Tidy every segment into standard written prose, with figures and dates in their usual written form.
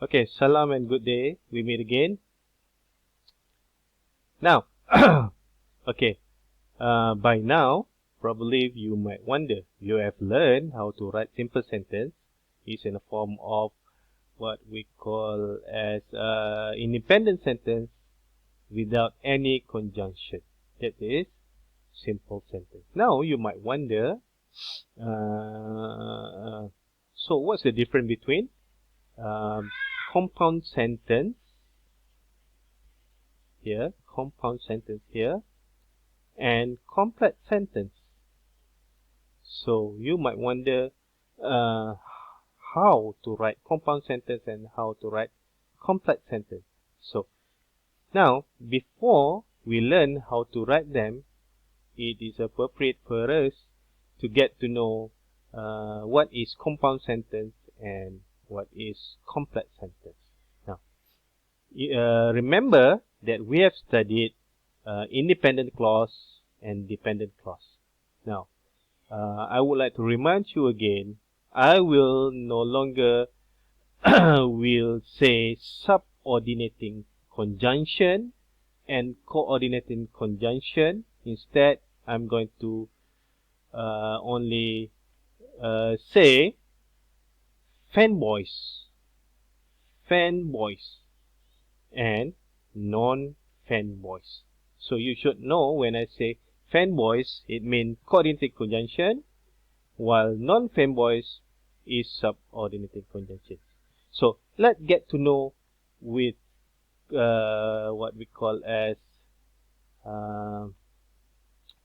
Okay, salam and good day. We meet again. Now, okay, by now, probably you might wonder, you have learned how to write simple sentence. It's in a form of what we call as independent sentence without any conjunction. That is simple sentence. Now, you might wonder, so what's the difference between um, compound sentence here, and complex sentence? So you might wonder uh, how to write compound sentence and how to write complex sentence. So now, before we learn how to write them, it is appropriate for us to get to know what is compound sentence and what is complex sentence. Now, remember that we have studied independent clause and dependent clause. Now, I would like to remind you again, I will no longer will say subordinating conjunction and coordinating conjunction. Instead, I'm going to only say fanboys, and non-fanboys. So you should know when I say fanboys, it means coordinating conjunction, while non-fanboys is subordinating conjunction. So let's get to know with what we call as uh,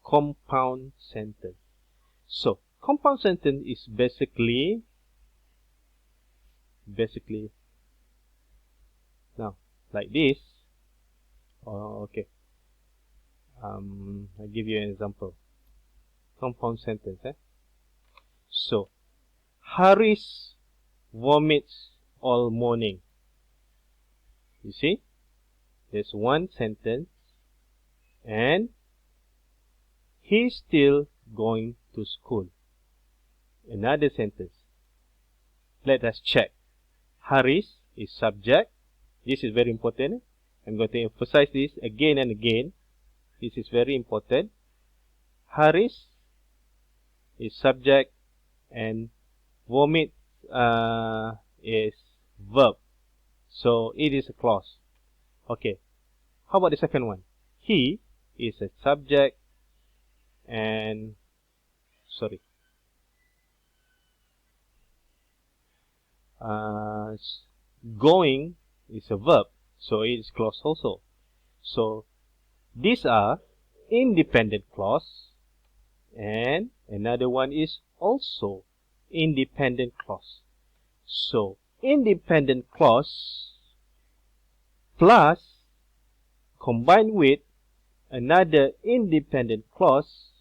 compound sentence. So compound sentence is basically now like this. Okay. I'll give you an example. Compound sentence. So Haris vomits all morning. You see, there's one sentence, and he's still going to school. Another sentence. Let us check. Haris is subject. This is very important. I'm going to emphasize this again and again. This is very important. Haris is subject and vomit is verb. So it is a clause. Okay. How about the second one? He is a subject and going is a verb. So it is clause also. So these are independent clause, and another one is also independent clause. So independent clause plus combined with another independent clause.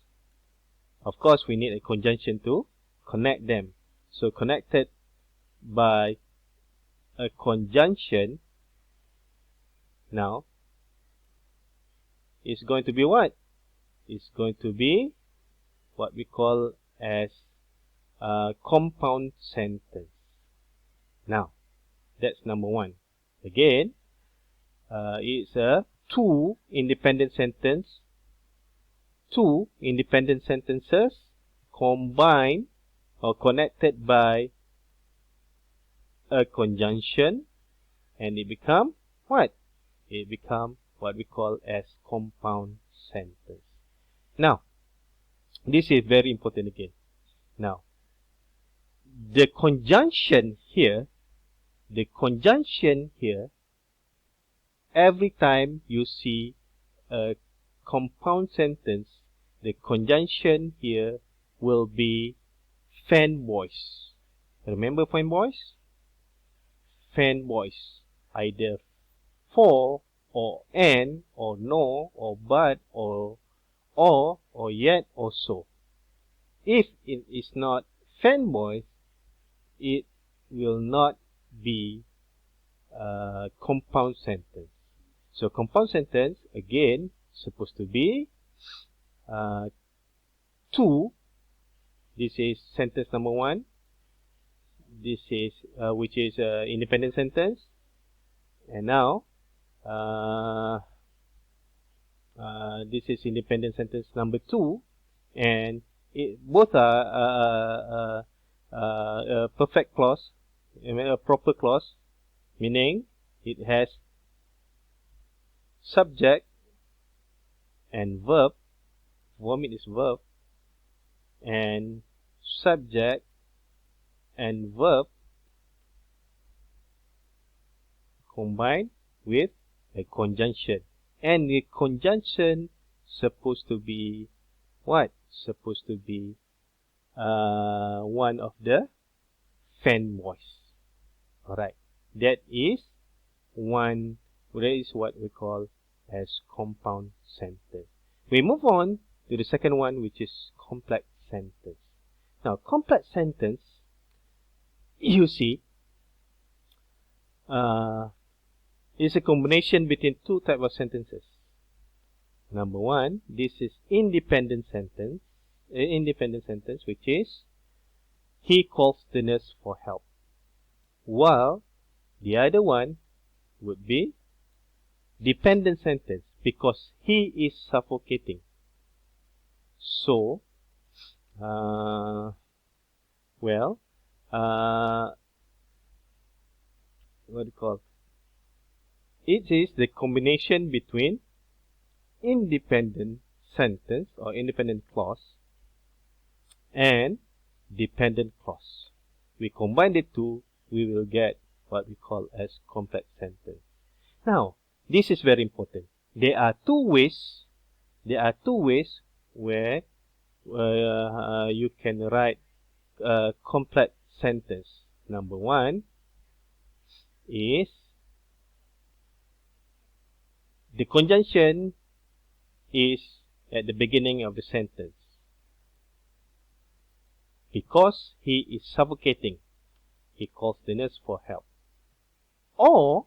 Of course, we need a conjunction to connect them. So connected by a conjunction now is going to be what? It's going to be what we call as a compound sentence. Now, that's number one. Again, it's a two independent sentences combined or connected by a conjunction, and it become what? It become what we call as compound sentence. Now, this is very important again. Now, the conjunction here, every time you see a compound sentence, the conjunction here will be fanboys. Remember fanboys? Fanboys. Either for or and or no or but or yet or so. If it is not fanboys, it will not be a compound sentence. So compound sentence again supposed to be two. This is sentence number one. this is which is independent sentence, and now this is independent sentence number 2, and both are a perfect clause, a proper clause, meaning it has subject and verb. Vomit is verb, and subject and verb combined with a conjunction, and the conjunction supposed to be what? Supposed to be one of the fanboys. Alright, that is one. That is what we call as compound sentence. We move on to the second one, which is complex sentence. Now, complex sentence, you see, is a combination between two types of sentences. Number one, this is independent sentence, which is he calls the nurse for help, while the other one would be dependent sentence, because he is suffocating. So, what do you call? It is the combination between independent sentence or independent clause and dependent clause. We combine the two, we will get what we call as complex sentence. Now, this is very important. There are two ways where you can write a complex sentence. Number one is the conjunction is at the beginning of the sentence. Because he is suffocating, he calls the nurse for help. Or,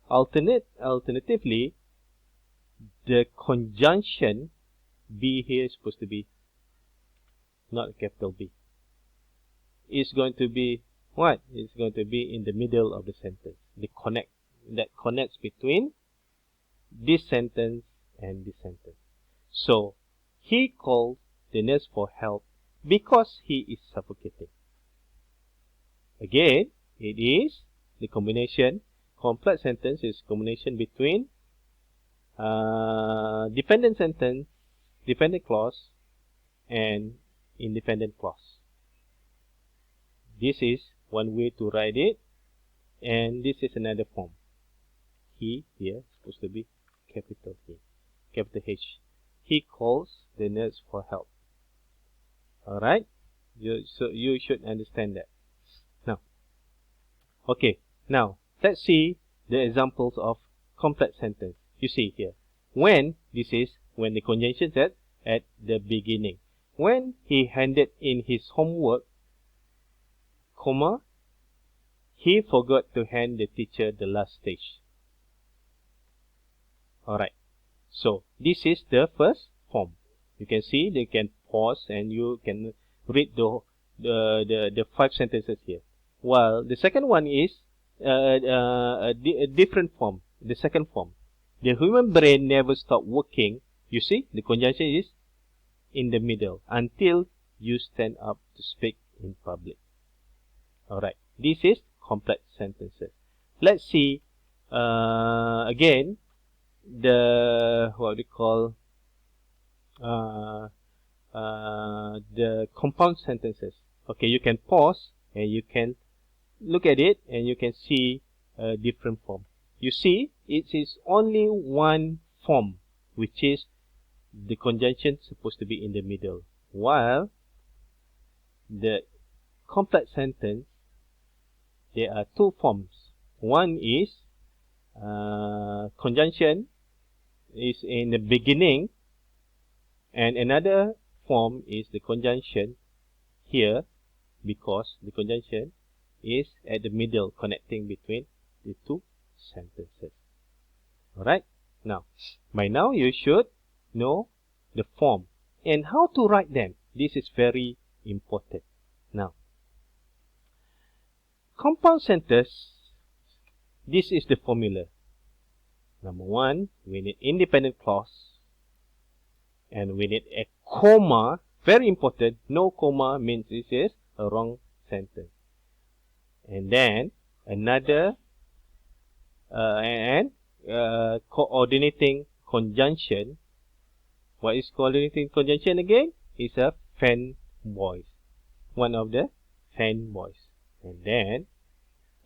alternatively, the conjunction be here is supposed to be not a capital B. It's going to be what? It's going to be in the middle of the sentence. That connects between this sentence and this sentence. So, he calls the nurse for help because he is suffocating. Again, it is the combination. Complex sentence is combination between dependent sentence, dependent clause, and independent clause. This is one way to write it, and this is another form. He here is supposed to be capital H. He calls the nurse for help. Alright? So you should understand that. Now, okay. Now, let's see the examples of complex sentence. You see here. When, this is when the conjunction is at the beginning. When he handed in his homework, comma, he forgot to hand the teacher the last stage. Alright. So, this is the first form. You can see, they can pause and you can read the 5 sentences here. While the second one is a different form. The second form. The human brain never stops working. You see, the conjunction is in the middle until you stand up to speak in public. Alright. This is complex sentences. Let's see again the what we call the compound sentences. Okay, you can pause and you can look at it and you can see a different form. You see, it is only one form, which is the conjunction supposed to be in the middle, while the complex sentence, there are two forms. One is conjunction is in the beginning, and another form is the conjunction here, because the conjunction is at the middle, connecting between the two sentences. Alright, now, by now you should know the form and how to write them. This is very important. Now, compound sentence, this is the formula. Number one, we need independent clause, and we need a comma. Very important. No comma means this is a wrong sentence. And then another coordinating conjunction. What is coordinating conjunction again? It's a fan voice. One of the fan voice. And then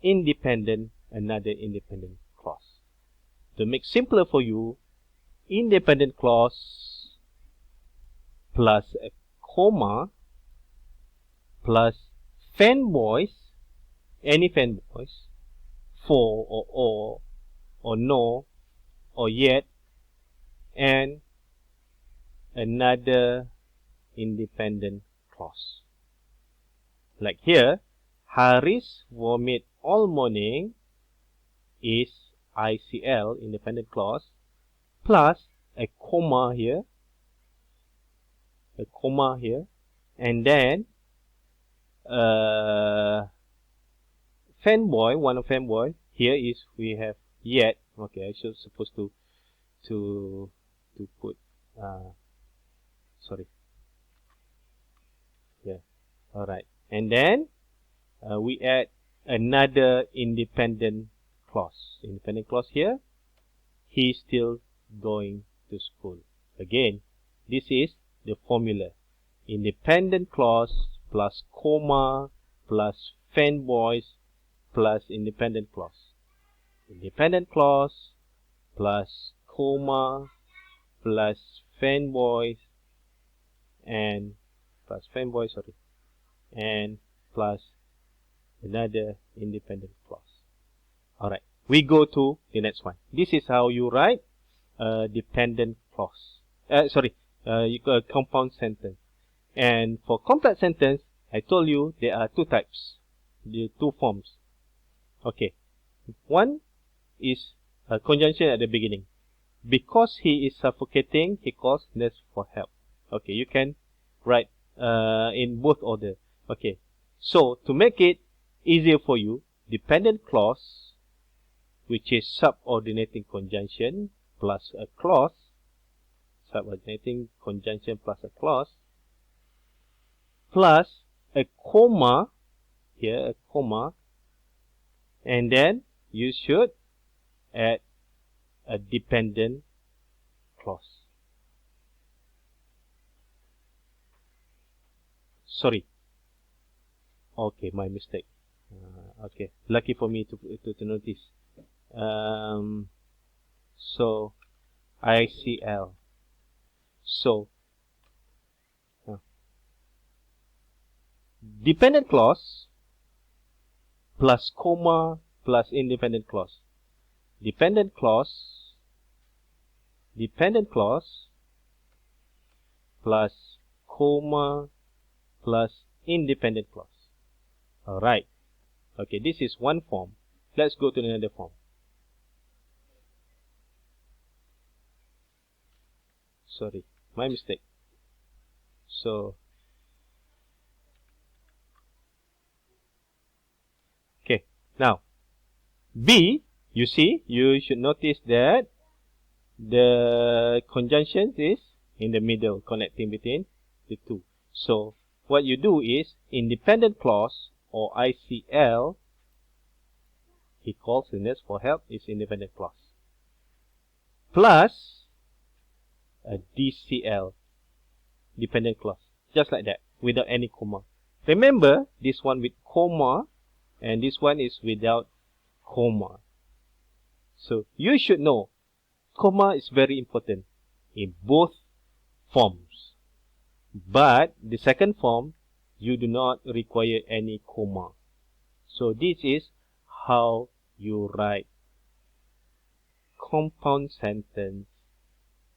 independent, another independent clause. To make simpler for you, independent clause plus a comma plus fan voice, any fan voice, for or no or yet, and another independent clause. Like here, Haris vomit all morning is ICL, independent clause, plus a comma here, and then fanboy, one of fanboy, here is we have yet. Okay, I should supposed to put sorry. Yeah. Alright. And then we add another independent clause. Independent clause here. He's still going to school. Again, this is the formula. Independent clause plus comma plus fanboys plus independent clause. Independent clause plus comma plus fanboys and and plus another independent clause. Alright, we go to the next one. This is how you write a dependent clause. Compound sentence. And for complex sentence, I told you there are two types, the two forms. Okay, one is a conjunction at the beginning. Because he is suffocating, he calls nurse for help. Okay, you can write in both order. Okay, so to make it easier for you, dependent clause, which is subordinating conjunction plus a clause, subordinating conjunction plus a clause, plus a comma, here a comma, and then you should add a dependent clause. Sorry. Okay, my mistake. Okay, lucky for me to notice. So ICL. So dependent clause plus comma plus independent clause. Dependent clause plus comma plus independent clause. Alright. Okay, this is one form. Let's go to another form. Sorry, my mistake. So, okay, now B, you see, you should notice that the conjunction is in the middle, connecting between the two. So, what you do is independent clause or ICL, he calls the nurse for help, is independent clause, plus a DCL, dependent clause, just like that, without any comma. Remember, this one with comma and this one is without comma. So you should know comma is very important in both forms. But the second form, you do not require any comma. So this is how you write compound sentence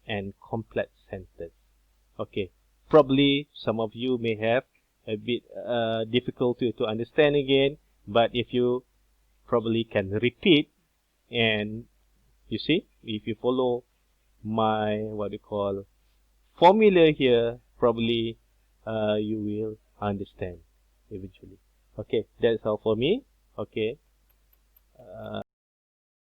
and complex sentence. Okay, probably some of you may have a bit difficulty to understand again, but if you probably can repeat, and you see, if you follow my formula here, probably you will understand eventually. Okay, that's all for me. Okay.